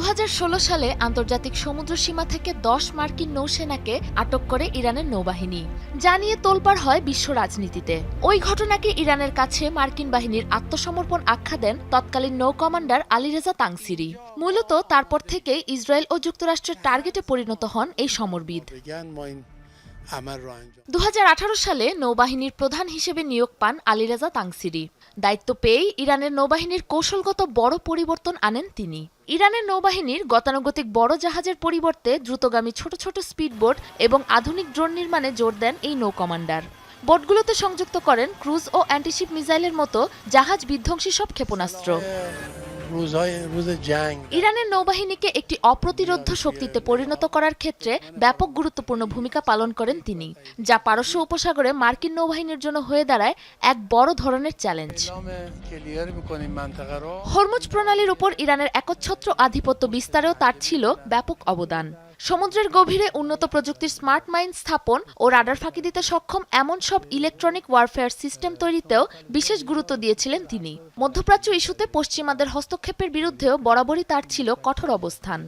2016 সালে আন্তর্জাতিক সমুদ্র সীমা থেকে 10 মার্কিন নৌসেনাকে আটক করে ইরানের নৌবাহিনী, যা নিয়ে তোলপাড় হয় বিশ্ব রাজনীতিতে। ওই ঘটনাকে ইরানের কাছে মার্কিন বাহিনীর আত্মসমর্পণ আখ্যা দেন তৎকালীন নৌ কমান্ডার আলীরেজা তাংসিরি। মূলত তারপর থেকেই ইসরায়েল ও যুক্তরাষ্ট্রের টার্গেটে পরিণত হন এই সমরবিদ। 2018 সালে নৌবাহিনীর প্রধান হিসেবে নিয়োগ পান আলীরেজা তাংসিরি। দায়িত্ব পেয়েই ইরানের নৌবাহিনীর কৌশলগত বড় পরিবর্তন আনেন তিনি। ইরানের নৌবাহিনীর গতানুগতিক বড় জাহাজের পরিবর্তে দ্রুতগামী ছোট ছোট স্পিডবোট এবং আধুনিক ড্রোন নির্মাণে জোর দেন এই নৌ কমান্ডার। বোটগুলোতে সংযুক্ত করেন ক্রুজ ও অ্যান্টিশিপ মিসাইলের মতো জাহাজ বিধ্বংসী সব ক্ষেপণাস্ত্র। ইরানের নৌবাহিনীকে একটি অপ্রতিরোধ্য শক্তিতে পরিণত করার ক্ষেত্রে ব্যাপক গুরুত্বপূর্ণ ভূমিকা পালন করেন তিনি, যা পারস্য উপসাগরে মার্কিন নৌবাহিনীর জন্য হয়ে দাঁড়ায় এক বড় ধরনের চ্যালেঞ্জ। হরমুজ প্রণালীর উপর ইরানের একচ্ছত্র আধিপত্য বিস্তারেও তার ছিল ব্যাপক অবদান। সমুদ্রের গভীরে উন্নত প্রযুক্তির স্মার্ট মাইন স্থাপন ও রাডার ফাঁকি দিতে সক্ষম এমন সব ইলেকট্রনিক ওয়ারফেয়ার সিস্টেম তৈরিতেও বিশেষ গুরুত্ব দিয়েছিলেন তিনি। মধ্যপ্রাচ্য ইস্যুতে পশ্চিমাদের হস্তক্ষেপের বিরুদ্ধেও বরাবরই তার ছিল কঠোর অবস্থান।